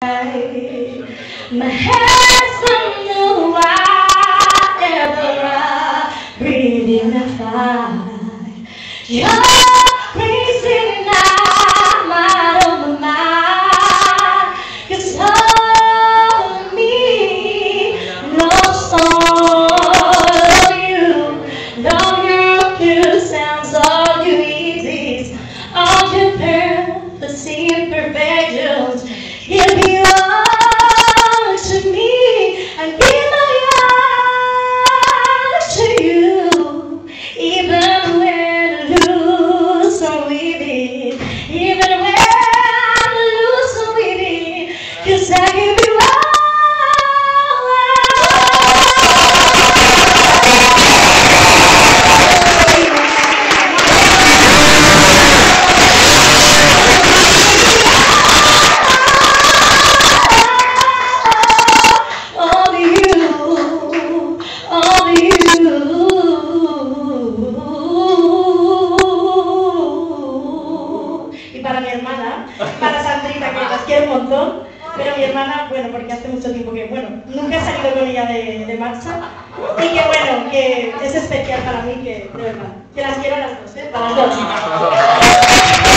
My handsome new wife, ever I breathe in the fire. You're crazy now, I'm out of my mind. 'Cause all of me lost all of you. All your pure sounds, all your easies, all your perfect imperfections. Give me all to me and give my all to you. Even when I lose some with it, even when I lose some with it, 'cause I give you all. Para mi hermana, para Sandrita, que las quiero un montón, pero mi hermana, bueno, porque hace mucho tiempo que, bueno, nunca he salido con ella de marcha, y que bueno, que es especial para mí, que de verdad, que las quiero a las dos, para las dos.